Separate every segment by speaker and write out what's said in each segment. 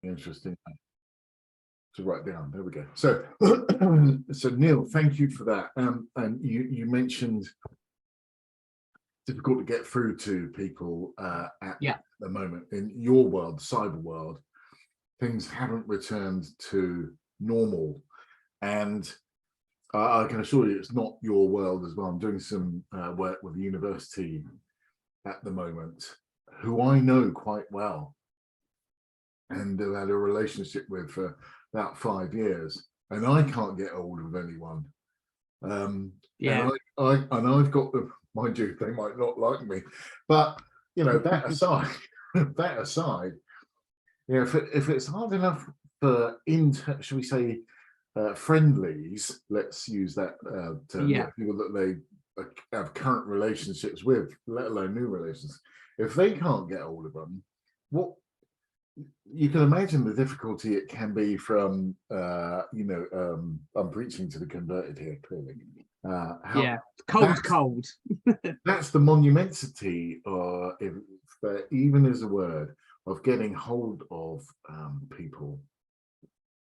Speaker 1: interesting to write down. There we go. So, so Neil, thank you for that. And you mentioned difficult to get through to people at the moment in your world, the cyber world. Things haven't returned to normal, and I can assure you it's not your world as well. I'm doing some work with the university at the moment, who I know quite well and have had a relationship with for about 5 years, and I can't get hold of anyone. And I've got the, mind you, they might not like me, but you know, that aside, you know, if it's hard enough for should we say friendlies, let's use that term, people that they have current relationships with, let alone new relations, if they can't get hold of them, what you can imagine the difficulty it can be from you know, I'm preaching to the converted here, clearly.
Speaker 2: Cold.
Speaker 1: That's the monumentity, or if even as a word, of getting hold of people.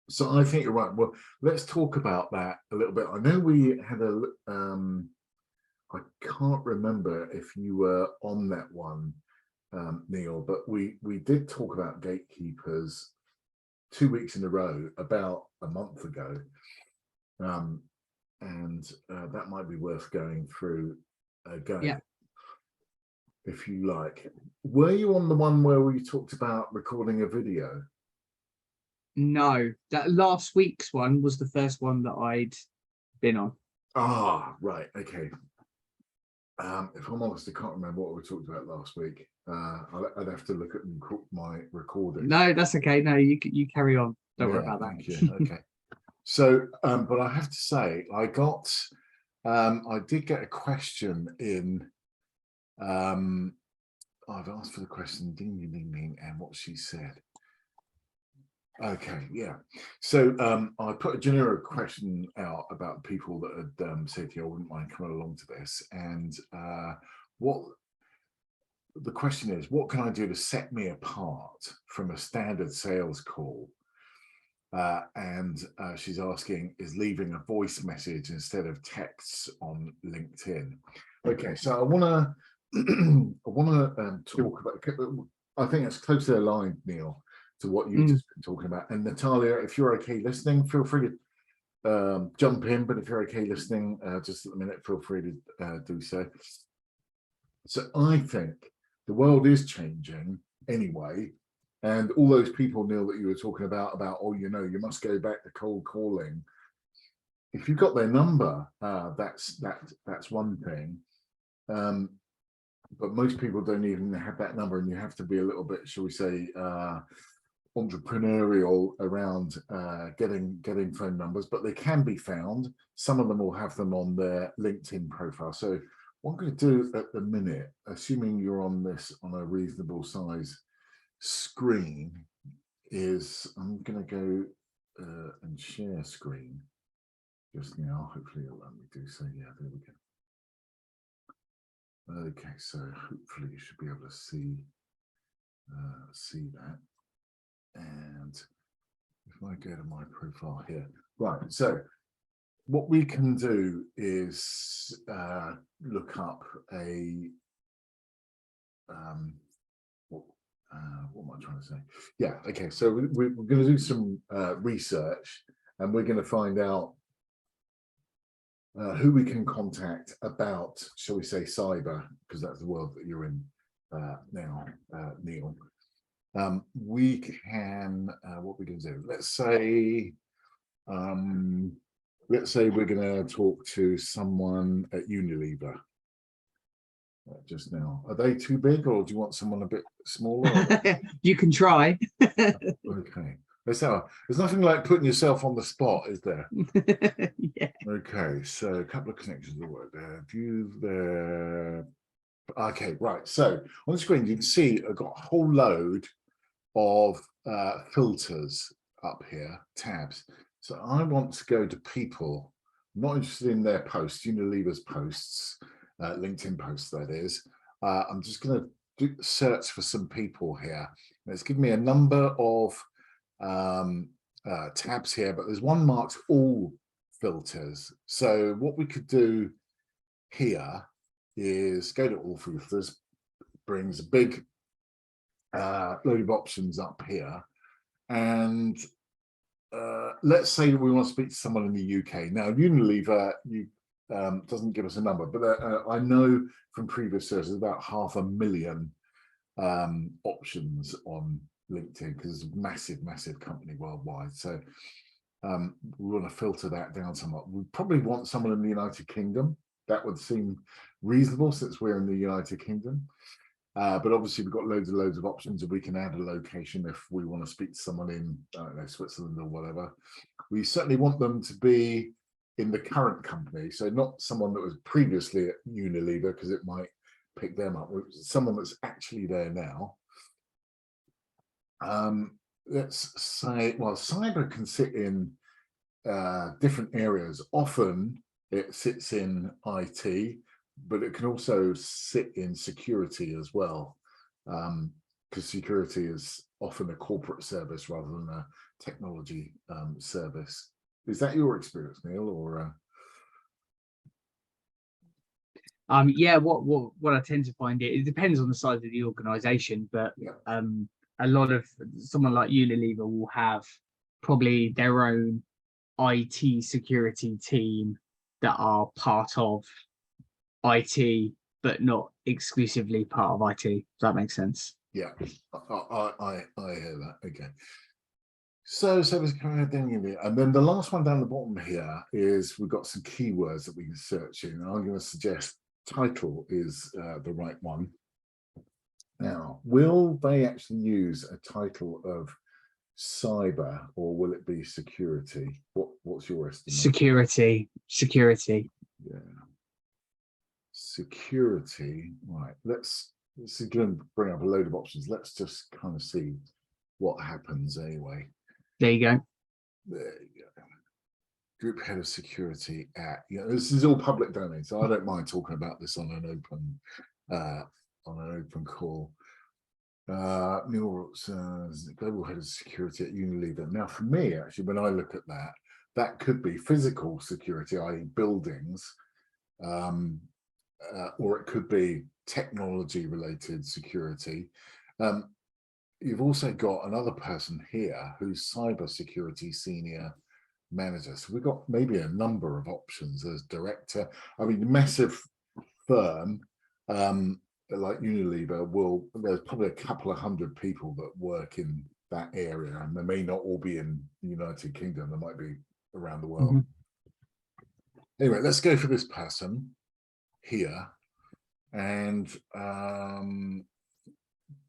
Speaker 1: So I think you're right. Well, let's talk about that a little bit. I know we had a I can't remember if you were on that one, Neil, but we did talk about gatekeepers 2 weeks in a row about a month ago, and that might be worth going through again, if you like. Were you on the one where we talked about recording a video?
Speaker 2: No, that last week's one was the first one that I'd been on.
Speaker 1: Ah, right, okay. If I'm honest, I can't remember what we talked about last week. I'd have to look at my recording.
Speaker 2: No, that's okay. No, you carry on. Don't worry about that.
Speaker 1: Thank you. Okay. So, but I have to say, I did get a question in. I've asked for the question, ding, ding, ding, ding, and what she said. Okay, yeah. So I put a generic question out about people that had said, I wouldn't mind coming along to this. And what the question is, what can I do to set me apart from a standard sales call? And she's asking, is leaving a voice message instead of texts on LinkedIn? Okay, so I want to talk about, I think it's closely aligned, Neil, to what you've just been talking about. And Natalia, if you're okay listening, feel free to jump in, but if you're okay listening just at the minute, feel free to do so. So I think the world is changing anyway, and all those people, Neil, that you were talking about, oh, you know, you must go back to cold calling. If you've got their number, that's one thing. But most people don't even have that number, and you have to be a little bit, shall we say, entrepreneurial around getting phone numbers, but they can be found. Some of them will have them on their LinkedIn profile. So what I'm going to do at the minute, assuming you're on this on a reasonable size screen, is I'm going to go and share screen just now. Hopefully it'll let me do so. Yeah, there we go. Okay, so hopefully you should be able to see that. And if I go to my profile here, right, so what we can do is look up a what am I trying to say? Yeah, okay, so we're going to do some research, and we're going to find out who we can contact about, shall we say, cyber, because that's the world that you're in now, Neil. We can, what we can do, let's say we're going to talk to someone at Unilever just now. Are they too big, or do you want someone a bit smaller?
Speaker 2: You can try.
Speaker 1: Okay. There's nothing like putting yourself on the spot, is there?
Speaker 2: Yeah.
Speaker 1: Okay, so a couple of connections will work there. View there. Okay, right. So on the screen, you can see I've got a whole load of filters up here, tabs. So I want to go to people. I'm not interested in their posts, Unilever's posts, LinkedIn posts, that is. I'm just going to search for some people here. It's given me a number of tabs here, but there's one marked all filters. So what we could do here is go to all filters, brings a big load of options up here, and let's say we want to speak to someone in the UK. Now, Unilever doesn't give us a number, but I know from previous searches about 500,000 options on LinkedIn, because it's a massive company worldwide. So we want to filter that down somewhat. We probably want someone in the United Kingdom. That would seem reasonable since we're in the United Kingdom. But obviously we've got loads of options, and we can add a location if we want to speak to someone in, I don't know, Switzerland or whatever. We certainly want them to be in the current company, so not someone that was previously at Unilever, because it might pick them up. Someone that's actually there now. Let's say, well, cyber can sit in different areas. Often it sits in IT, but it can also sit in security as well, because security is often a corporate service rather than a technology service. Is that your experience, Neil, or?
Speaker 2: Yeah, what I tend to find, it depends on the size of the organization, but
Speaker 1: Yeah.
Speaker 2: a lot of someone like Unilever will have probably their own IT security team that are part of IT, but not exclusively part of IT. Does that make sense?
Speaker 1: Yeah, I hear that. Okay. So there's kind of thing in there. And then the last one down the bottom here is we've got some keywords that we can search in. I'm going to suggest title is the right one. Now, will they actually use a title of cyber, or will it be security? What's your estimate?
Speaker 2: Security.
Speaker 1: Yeah. Security. Right. Let's again bring up a load of options. Let's just kind of see what happens anyway.
Speaker 2: There you go.
Speaker 1: There you go. Group head of security at, this is all public domain, so I don't mind talking about this on an open call. Neil global head of security at Unilever. Now, for me, actually, when I look at that, that could be physical security, i.e. buildings, or it could be technology related security. You've also got another person here who's cybersecurity senior manager. So we've got maybe a number of options as director. I mean, massive firm like Unilever there's probably a couple of hundred people that work in that area, and they may not all be in the United Kingdom. They might be around the world. Anyway, let's go for this person here, and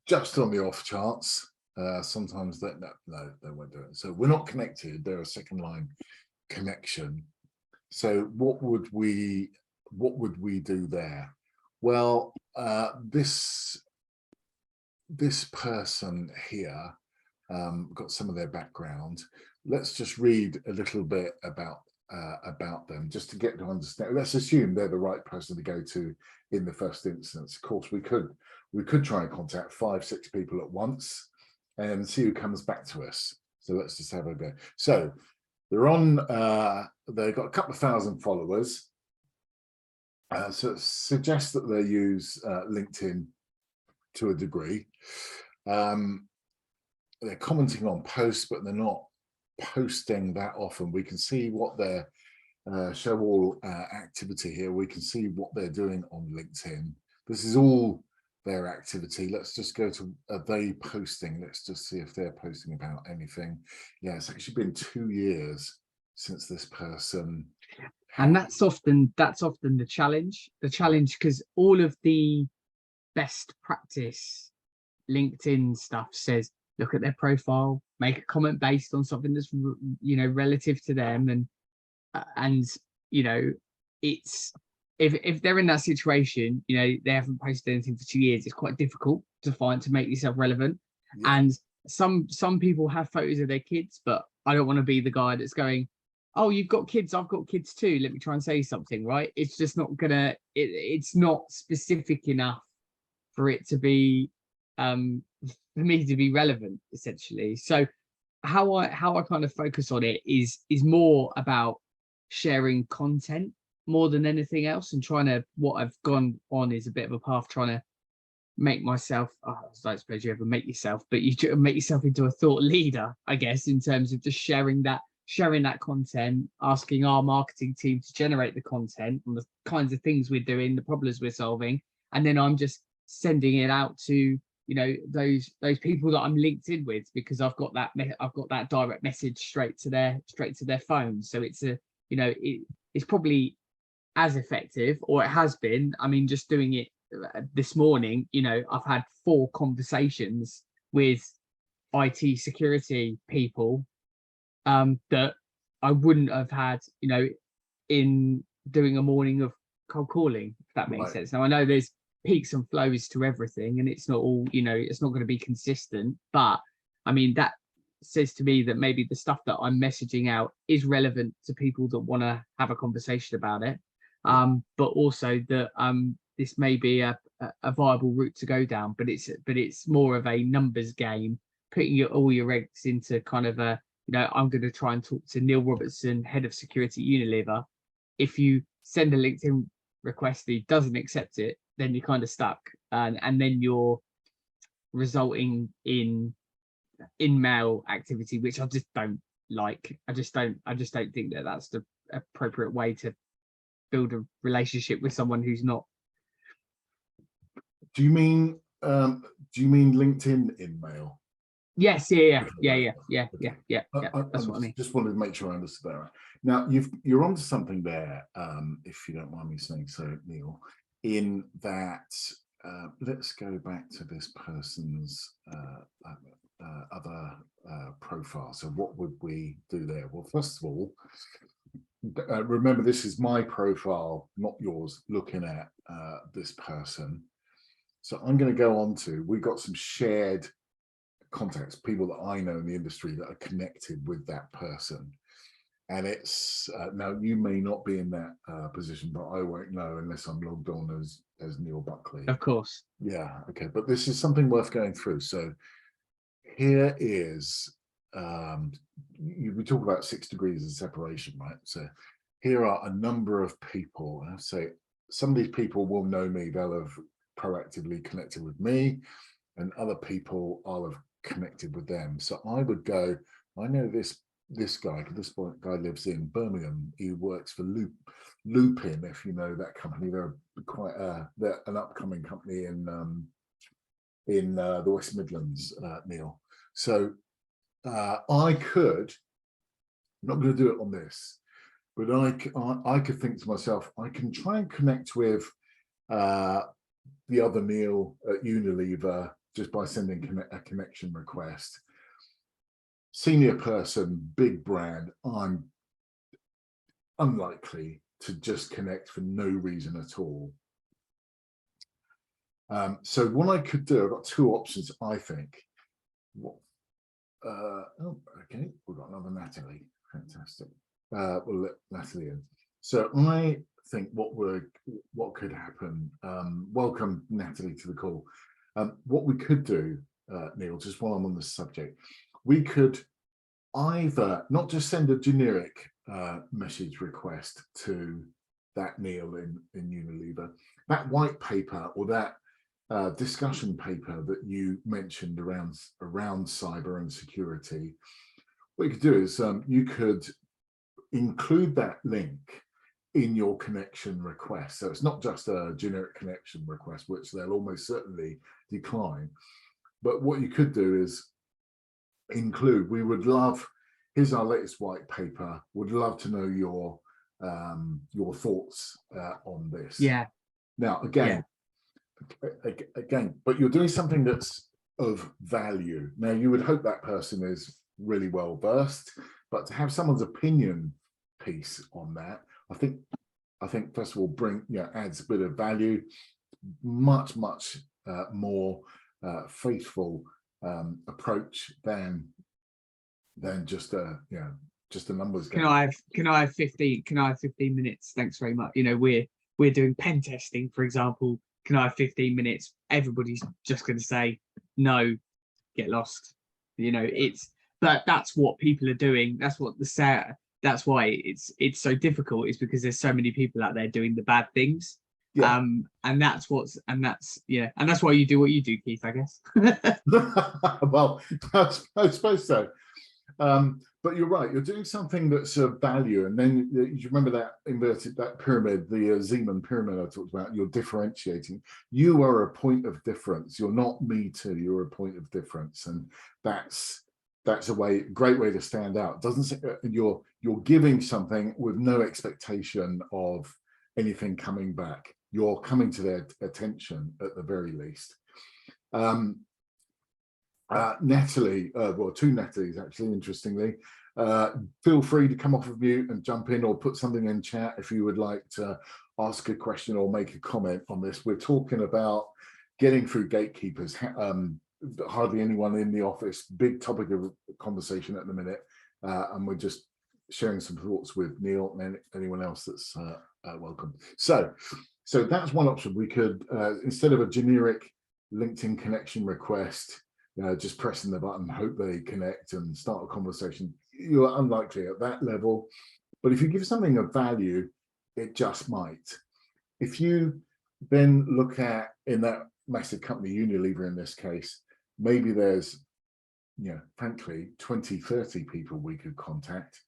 Speaker 1: just on the off chance, sometimes no, they won't do it. So we're not connected. They're a second line connection. So what would we do there? Well, this person here got some of their background. Let's just read a little bit about them, just to get to understand. Let's assume they're the right person to go to in the first instance. Of course, we could try and contact 5-6 people at once and see who comes back to us. So let's just have a go. So they're on. They've got a couple of thousand followers. So it suggests that they use LinkedIn to a degree. They're commenting on posts, but they're not posting that often. We can see what their show all activity here. We can see what they're doing on LinkedIn. This is all their activity. Let's just go to, are they posting? Let's just see if they're posting about anything. Yeah, it's actually been 2 years since this person.
Speaker 2: And that's often the challenge. Because all of the best practice LinkedIn stuff says, look at their profile, make a comment based on something that's relative to them, and it's if they're in that situation, they haven't posted anything for 2 years, it's quite difficult to make yourself relevant. Yeah. And some people have photos of their kids, but I don't want to be the guy that's going, oh, you've got kids, I've got kids too, let me try and say something, right? It's just not gonna, it's not specific enough for it to be for me to be relevant, essentially. So how I kind of focus on it is more about sharing content more than anything else, and trying to, what I've gone on is a bit of a path trying to make myself, I don't suppose you ever make yourself, but you make yourself into a thought leader, I guess, in terms of just sharing that content, asking our marketing team to generate the content and the kinds of things we're doing, the problems we're solving, and then I'm just sending it out to those people that I'm linked in with, because I've got that direct message straight to their phone. So it's it's probably as effective, or it has been. I mean, just doing it this morning, I've had 4 conversations with IT security people that I wouldn't have had, in doing a morning of cold calling, if that makes sense. Now, I know there's peaks and flows to everything, and it's not all, it's not going to be consistent, but I mean, that says to me that maybe the stuff that I'm messaging out is relevant to people that want to have a conversation about it. But also that this may be a viable route to go down, but it's more of a numbers game, putting all your eggs into kind of a, I'm going to try and talk to Neil Robertson, head of security at Unilever. If you send a LinkedIn request that he doesn't accept it, then you're kind of stuck, and then you're resulting in in-mail activity, which I just don't like. I just don't think that that's the appropriate way to build a relationship with someone who's not.
Speaker 1: Do you mean LinkedIn in-mail?
Speaker 2: Yes, yeah. That's what I mean.
Speaker 1: Just wanted to make sure I understood that right. Now you're onto something there, if you don't mind me saying so, Neil, in that let's go back to this person's other profile. So what would we do there? Well, first of all, remember, this is my profile, not yours, looking at this person. So I'm going to go on to, we've got some shared contacts, people that I know in the industry that are connected with that person. And it's, now you may not be in that position, but I won't know unless I'm logged on as Neil Buckley.
Speaker 2: Of course.
Speaker 1: Yeah, okay. But this is something worth going through. So here is, we talk about 6 degrees of separation, right? So here are a number of people. I say some of these people will know me, they'll have proactively connected with me, and other people I'll have connected with them. So I would go, I know this guy lives in Birmingham. He works for Lupin, if you know that company. They're quite they're an upcoming company in the West Midlands, Neil. So I could, I'm not going to do it on this, but I could think to myself, I can try and connect with the other Neil at Unilever just by sending a connection request. Senior person, big brand, I'm unlikely to just connect for no reason at all. So what I could do, I've got 2 options, I think. Oh, okay, we've got another Natalie. Fantastic. We'll let Natalie in. So I think what could happen, welcome Natalie to the call. What we could do, Neil, just while I'm on this subject, we could either not just send a generic message request to that Neil in Unilever, that white paper or that discussion paper that you mentioned around cyber and security. What you could do is you could include that link in your connection request. So it's not just a generic connection request, which they'll almost certainly decline. But what you could do is include, we would love, here's our latest white paper, would love to know your thoughts on this.
Speaker 2: Yeah.
Speaker 1: Now, again, but you're doing something that's of value. Now, you would hope that person is really well versed, but to have someone's opinion piece on that, I think first of all, adds a bit of value, much more faithful approach than just a numbers game.
Speaker 2: Can I have 15 minutes? Thanks very much. We're doing pen testing, for example. Can I have 15 minutes? Everybody's just going to say no, get lost. It's but that's what people are doing. That's what that's why it's so difficult, is because there's so many people out there doing the bad things.
Speaker 1: Yeah.
Speaker 2: And that's why you do what you do, Keith, I guess.
Speaker 1: Well, I suppose so. But you're right, you're doing something that's of value. And then you remember that pyramid, the Zeeman pyramid I talked about. You're differentiating. You are a point of difference. You're not me too. You're a point of difference, and that's a great way to stand out. You're giving something with no expectation of anything coming back. You're coming to their attention at the very least. Natalie, well, two Natalies actually, interestingly, feel free to come off of mute and jump in, or put something in chat if you would like to ask a question or make a comment on this. We're talking about getting through gatekeepers. Hardly anyone in the office, big topic of conversation at the minute, and we're just sharing some thoughts with Neil and anyone else that's welcome. So that's one option. We could, instead of a generic LinkedIn connection request, just pressing the button, hope they connect and start a conversation. You're unlikely at that level, but if you give something of value, it just might. If you then look at, in that massive company, Unilever in this case, maybe there's, frankly, 20, 30 people we could contact.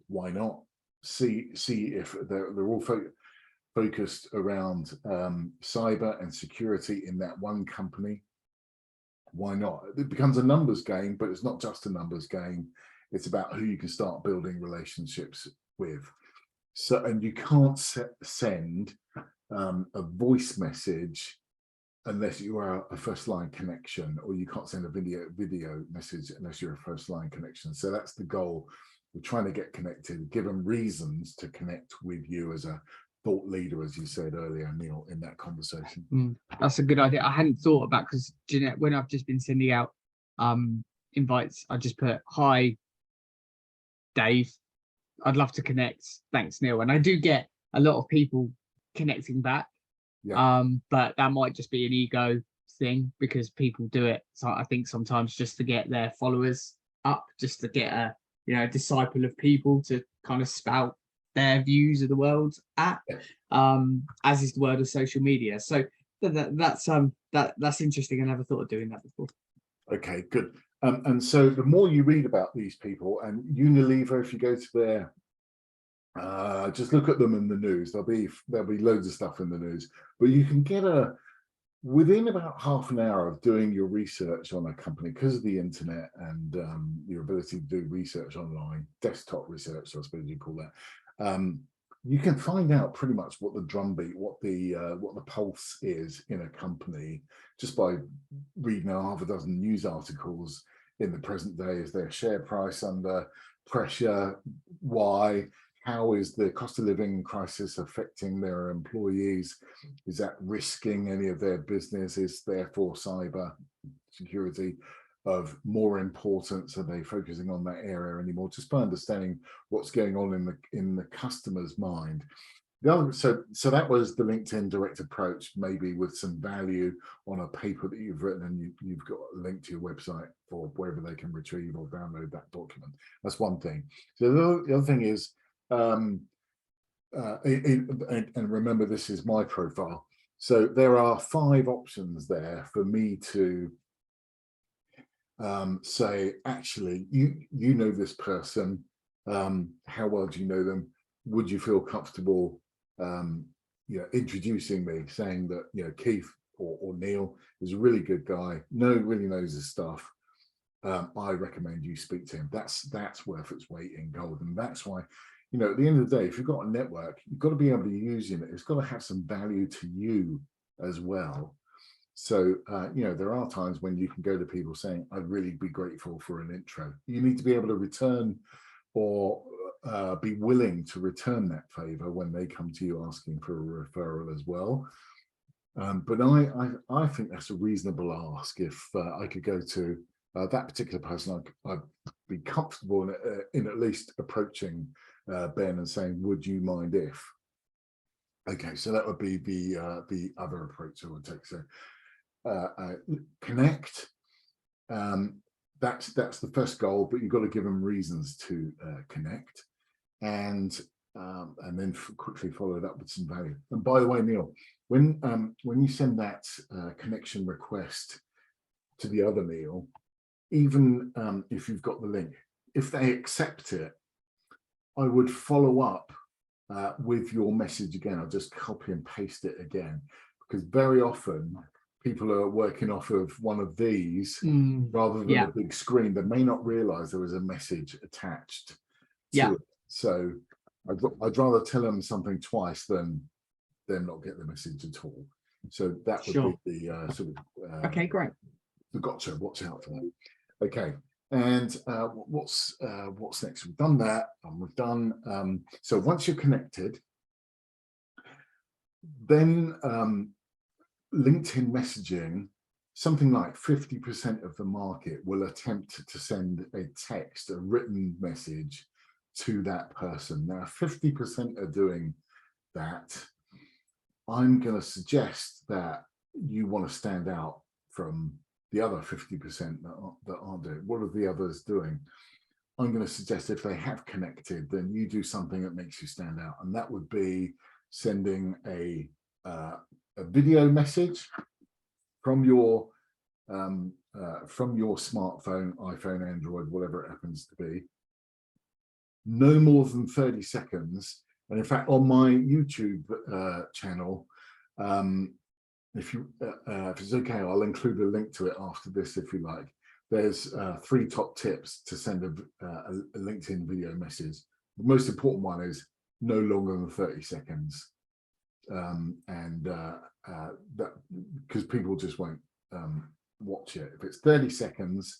Speaker 1: Why not? See if they're all focused around cyber and security in that one company. Why not? It becomes a numbers game, but it's not just a numbers game. It's about who you can start building relationships with. So, and you can't send a voice message unless you are a first line connection, or you can't send a video message unless you're a first line connection. So that's the goal. We're trying to get connected, give them reasons to connect with you as a thought leader, as you said earlier, Neil, in that conversation.
Speaker 2: That's a good idea. I hadn't thought about, because Jeanette, when I've just been sending out invites, I just put, "Hi, Dave. I'd love to connect. Thanks, Neil." And I do get a lot of people connecting back.
Speaker 1: Yeah.
Speaker 2: But that might just be an ego thing, because people do it. So I think sometimes just to get their followers up, just to get a disciple of people to kind of spout their views of the world at, as is the world of social media. So that's interesting. I never thought of doing that before.
Speaker 1: Okay, good. And so the more you read about these people, and Unilever, if you go to their, just look at them in the news, there'll be loads of stuff in the news, but you can get within about half an hour of doing your research on a company, because of the internet and your ability to do research online, desktop research, I suppose you call that. You can find out pretty much what the drumbeat, what the pulse is in a company, just by reading half a dozen news articles in the present day. Is their share price under pressure? Why? How is the cost of living crisis affecting their employees? Is that risking any of their business? Is therefore cyber security of more importance? Are they focusing on that area anymore? Just by understanding what's going on in the customer's mind. So that was the LinkedIn direct approach, maybe with some value on a paper that you've written, and you've got a link to your website for wherever they can retrieve or download that document. That's one thing. So the other thing is, and remember, this is my profile. So there are 5 options there for me to say, actually, you know this person. How well do you know them? Would you feel comfortable introducing me, saying that Keith or Neil is a really good guy, really knows his stuff. I recommend you speak to him. That's worth its weight in gold. And that's why, at the end of the day, if you've got a network, you've got to be able to use it. It's got to have some value to you as well. So, there are times when you can go to people saying, I'd really be grateful for an intro. You need to be able to return, or be willing to return that favor when they come to you asking for a referral as well. But I think that's a reasonable ask. If I could go to that particular person, I'd be comfortable in at least approaching Ben and saying, would you mind if? Okay, so that would be the other approach I would take. So connect, that's the first goal, but you've got to give them reasons to connect, and then quickly follow it up with some value. And by the way, Neil, when you send that connection request to the other Neil, even if you've got the link, if they accept it, I would follow up with your message again. I'll just copy and paste it again, because very often people are working off of one of these rather than a big screen. They may not realize there was a message attached to it. So I'd rather tell them something twice than them not get the message at all. So that would be the sort of
Speaker 2: okay, great.
Speaker 1: The gotcha. Watch out for that. Okay. And what's next? We've done that, and we've done. So once you're connected, then LinkedIn messaging, something like 50% of the market will attempt to send a text, a written message to that person. Now, 50% are doing that. I'm going to suggest that you want to stand out from the other 50% that aren't doing. What are the others doing? I'm going to suggest if they have connected, then you do something that makes you stand out, and that would be sending a video message from your smartphone, iPhone, Android, whatever it happens to be, no more than 30 seconds. And in fact, on my YouTube channel, if it's okay, I'll include a link to it after this if you like. There's 3 top tips to send a LinkedIn video message. The most important one is no longer than 30 seconds. That because people just won't watch it. If it's 30 seconds,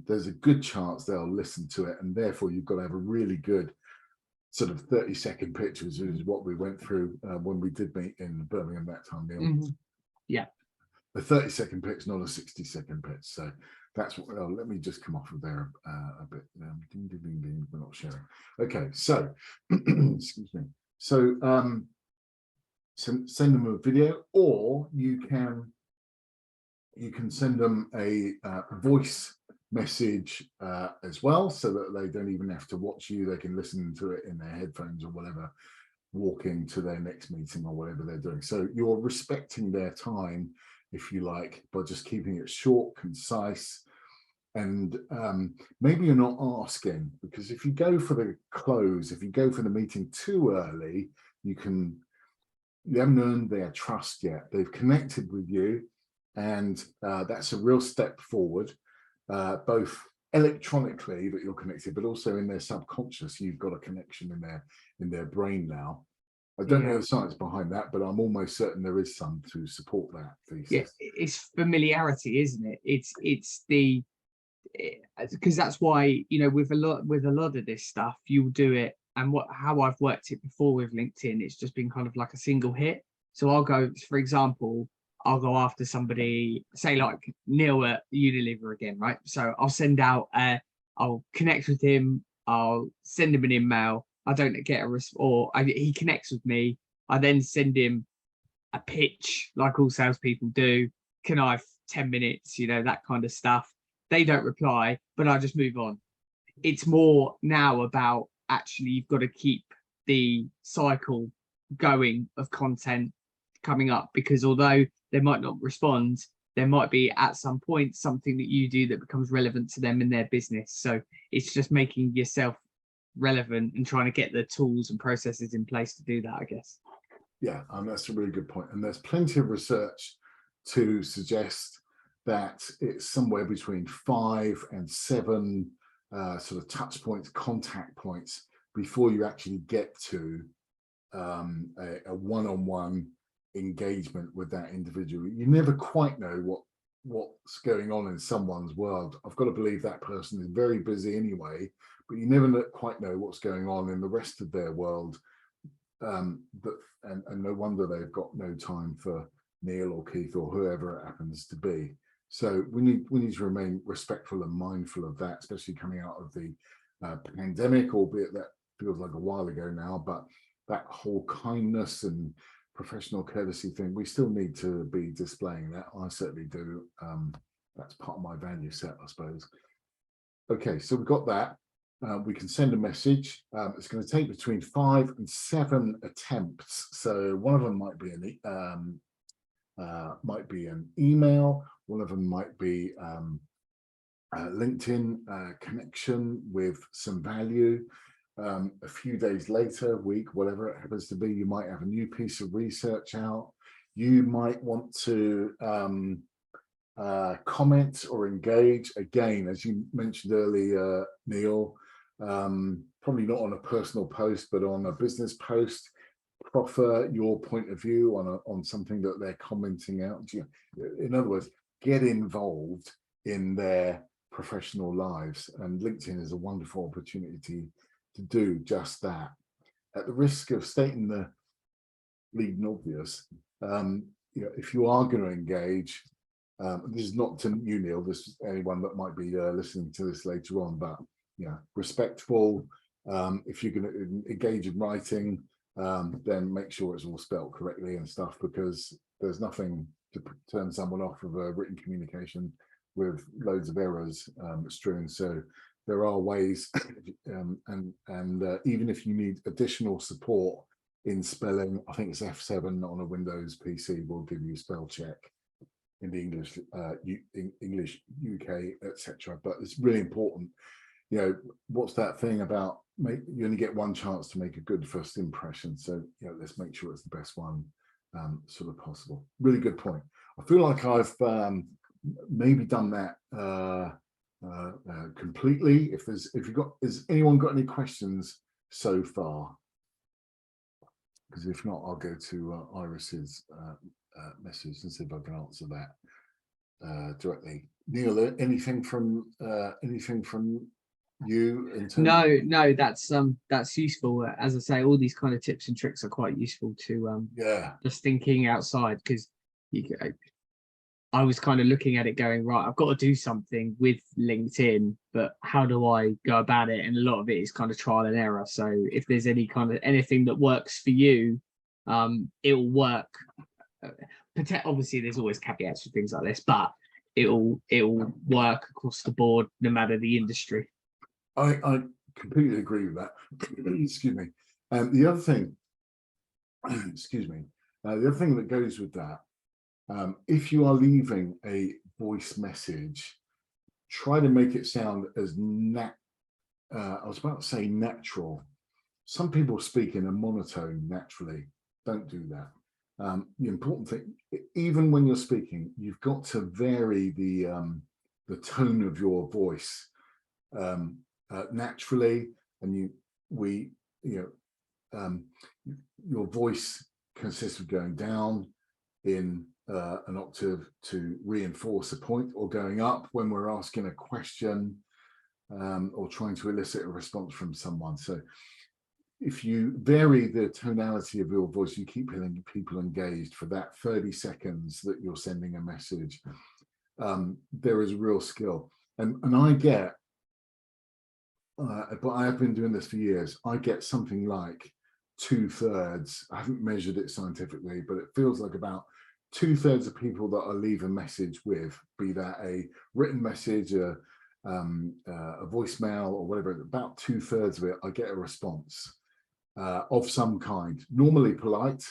Speaker 1: there's a good chance they'll listen to it, and therefore you've got to have a really good sort of 30-second pitch, which is what we went through when we did meet in Birmingham that time, Neil.
Speaker 2: Yeah.
Speaker 1: A 30-second pitch, not a 60-second pitch. So that's what. Let me just come off of there a bit. Ding, ding, ding, ding. We're not sharing. Okay, so excuse me. So send them a video, or you can send them a voice message as well, so that they don't even have to watch you. They can listen to it in their headphones or whatever, walking to their next meeting or whatever they're doing. So you're respecting their time, if you like, by just keeping it short, concise. And maybe you're not asking, because if you go for the close, if you go for the meeting too early, you haven't earned their trust yet. They've connected with you, and that's a real step forward, both electronically that you're connected, but also in their subconscious. You've got a connection in their brain now. I don't know the science behind that, but I'm almost certain there is some to support that thesis.
Speaker 2: Yeah, it's familiarity, isn't it? It's the, because that's why, you know, with a lot of this stuff, you'll do it. And how I've worked it before with LinkedIn, it's just been kind of like a single hit. So I'll go, for example, I'll go after somebody, say like Neil at Unilever again, right? So I'll send out, I'll connect with him, I'll send him an email. I don't get a response, or he connects with me. I then send him a pitch, like all salespeople do. Can I have 10 minutes? You know, that kind of stuff. They don't reply, but I just move on. It's more now about, actually, you've got to keep the cycle going of content coming up, because although they might not respond, there might be at some point something that you do that becomes relevant to them in their business. So it's just making yourself relevant and trying to get the tools and processes in place to do that, I guess.
Speaker 1: Yeah, that's a really good point. And there's plenty of research to suggest that it's somewhere between 5 and 7 sort of touch points, contact points, before you actually get to a one-on-one engagement with that individual. You never quite know what's going on in someone's world. I've got to believe that person is very busy anyway, but you never quite know what's going on in the rest of their world. And no wonder they've got no time for Neil or Keith or whoever it happens to be. So we need to remain respectful and mindful of that, especially coming out of the pandemic, albeit that feels like a while ago now. But that whole kindness and professional courtesy thing, we still need to be displaying that. I certainly do. That's part of my value set, I suppose. Okay, so we've got that. We can send a message. It's going to take between 5 and 7 attempts. So one of them might be an email. One of them might be LinkedIn connection with some value. A few days later, week, whatever it happens to be, you might have a new piece of research out. You might want to comment or engage. Again, as you mentioned earlier, Neil, probably not on a personal post, but on a business post, proffer your point of view on something that they're commenting out. In other words, get involved in their professional lives, and LinkedIn is a wonderful opportunity to do just that. At the risk of stating the bleeding obvious, if you are going to engage, this is not to you, Neil, this is anyone that might be listening to this later on, but respectful. If you're going to engage in writing, then make sure it's all spelled correctly and stuff, because there's nothing to turn someone off of a written communication with loads of errors strewn. So there are ways, and even if you need additional support in spelling, I think it's F7 on a Windows PC will give you a spell check in the English, English UK, etc. But it's really important. What's that thing about you only get one chance to make a good first impression? So let's make sure it's the best one sort of possible. Really good point. I feel like I've maybe done that completely. Has anyone got any questions so far? Because if not, I'll go to Iris's message and see if I can answer that directly. Neil, anything from you in terms
Speaker 2: no, that's useful. As I say, all these kind of tips and tricks are quite useful to just thinking outside, because I was kind of looking at it going, right, I've got to do something with LinkedIn, but how do I go about it? And a lot of it is kind of trial and error. So if there's anything that works for you, it will work. Obviously there's always caveats for things like this, but it'll work across the board no matter the industry.
Speaker 1: I completely agree with that. Excuse me. The other thing, excuse me, the other thing that goes with that, if you are leaving a voice message, try to make it sound as I was about to say natural. Some people speak in a monotone naturally. Don't do that. The important thing, even when you're speaking, you've got to vary the tone of your voice naturally, and your voice consists of going down in an octave to reinforce a point, or going up when we're asking a question or trying to elicit a response from someone. So if you vary the tonality of your voice, you keep people engaged for that 30 seconds that you're sending a message. There is a real skill. And I get, but I have been doing this for years, I get something like 2/3, I haven't measured it scientifically, but it feels like about 2/3 of people that I leave a message with, be that a written message, a voicemail or whatever, about 2/3 of it, I get a response of some kind, normally polite,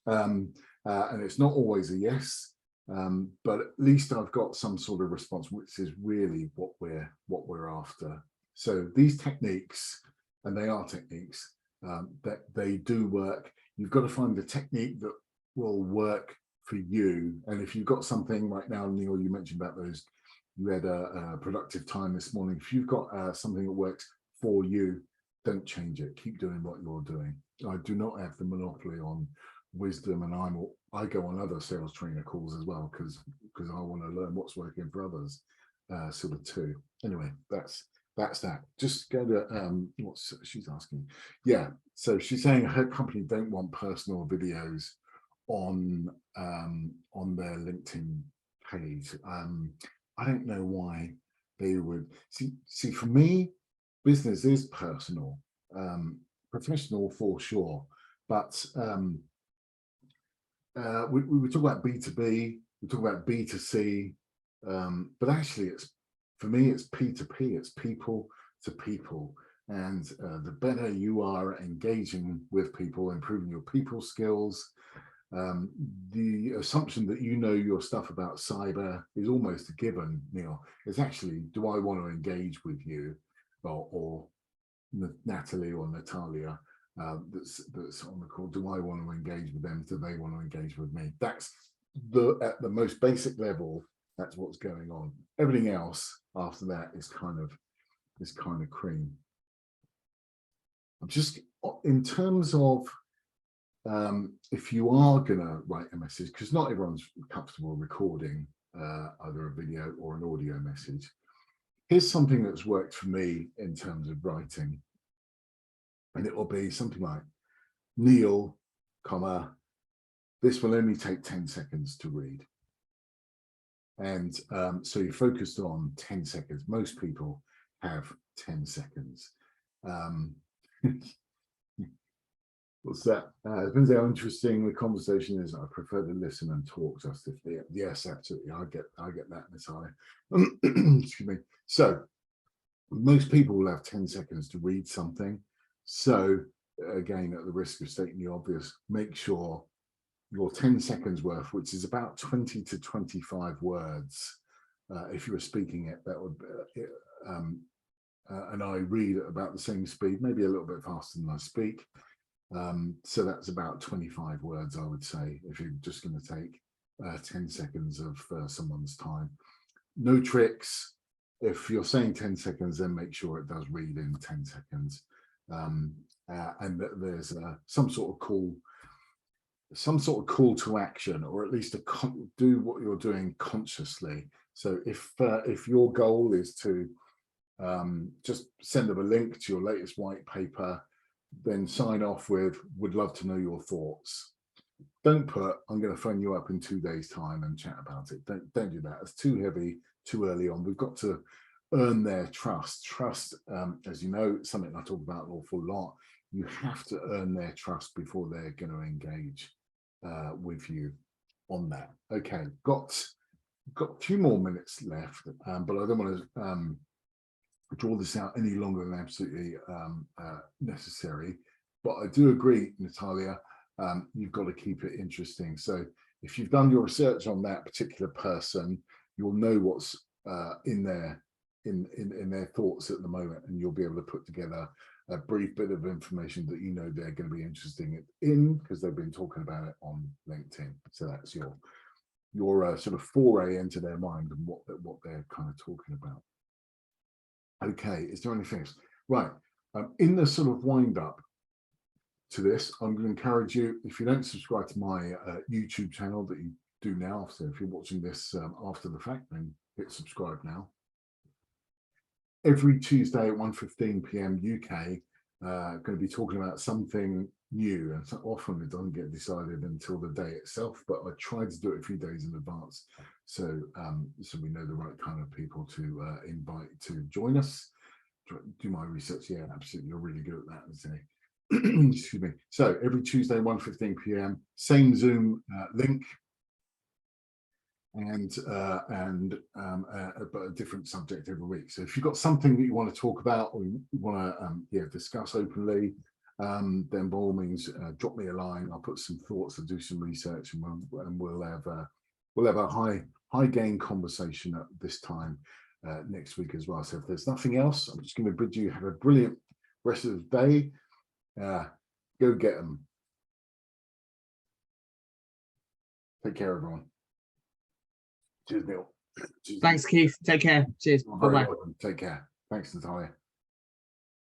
Speaker 1: and it's not always a yes, but at least I've got some sort of response, which is really what we're after. So these techniques, and they are techniques, that they do work. You've got to find the technique that will work for you. And if you've got something right now, Neil, you mentioned about those, you had a productive time this morning. If you've got something that works for you, don't change it. Keep doing what you're doing. I do not have the monopoly on wisdom, and I go on other sales trainer calls as well, because I want to learn what's working for others, sort of too. Anyway, that's that. Just go to what's she's asking. Yeah, so she's saying her company don't want personal videos on their LinkedIn page. I don't know why they would see. For me, business is personal, professional for sure, but we talk about B2B, we talk about B2C, but actually it's for me, it's P2P, it's people to people. And the better you are engaging with people, improving your people skills, the assumption that you know your stuff about cyber is almost a given, Neil. It's actually, do I want to engage with you, or Natalie or Natalia that's on the call? Do I want to engage with them? Do they want to engage with me? That's at the most basic level. That's what's going on. Everything else after that is kind of cream. I'm just, in terms of if you are going to write a message, because not everyone's comfortable recording either a video or an audio message. Here's something that's worked for me in terms of writing, and it will be something like, Neil, comma, this will only take 10 seconds to read. And so you're focused on 10 seconds. Most people have 10 seconds. What's that? Depends how interesting the conversation is. I prefer to listen and talk. Just if yes, absolutely. I get that, Natalia. Excuse me. So most people will have 10 seconds to read something. So again, at the risk of stating the obvious, make sure your 10 seconds worth, which is about 20 to 25 words. If you were speaking it, that would and I read at about the same speed, maybe a little bit faster than I speak. So that's about 25 words, I would say, if you're just going to take 10 seconds of someone's time. No tricks. If you're saying 10 seconds, then make sure it does read in 10 seconds. And that there's some sort of call to action, or at least do what you're doing consciously. So if your goal is to just send them a link to your latest white paper, then sign off with, would love to know your thoughts. Don't put, I'm going to phone you up in 2 days' time and chat about it. Don't do that. It's too heavy, too early on. We've got to earn their trust. Trust, as you know, something I talk about an awful lot. You have to earn their trust before they're going to engage with you on that. Okay, got a few more minutes left, but I don't want to draw this out any longer than absolutely necessary. But I do agree, Natalia, you've got to keep it interesting. So if you've done your research on that particular person, you'll know what's in their thoughts at the moment, and you'll be able to put together a brief bit of information that you know they're going to be interested in because they've been talking about it on LinkedIn. So that's your sort of foray into their mind and what they're kind of talking about. Okay, is there anything else? Right, in the sort of wind up to this, I'm going to encourage you, if you don't subscribe to my YouTube channel, that you do now. So if you're watching this after the fact, then hit subscribe now. Every Tuesday at 1:15 p.m. UK, going to be talking about something new, and so often it doesn't get decided until the day itself, but I try to do it a few days in advance, so we know the right kind of people to invite to join us. Do my research. Yeah, absolutely, you're really good at that, isn't it? Excuse me. So every Tuesday 1:15 p.m. same Zoom link, but a different subject every week. So if you've got something that you want to talk about or you want to discuss openly, then by all means drop me a line. I'll put some thoughts and do some research, and we'll have a high gain conversation at this time next week as well. So if there's nothing else, I'm just going to bid you have a brilliant rest of the day. Go get them. Take care, everyone. Cheers, Neil.
Speaker 2: Thanks, Keith. Take care. Cheers. Bye-bye.
Speaker 1: Take care. Thanks, Natalia.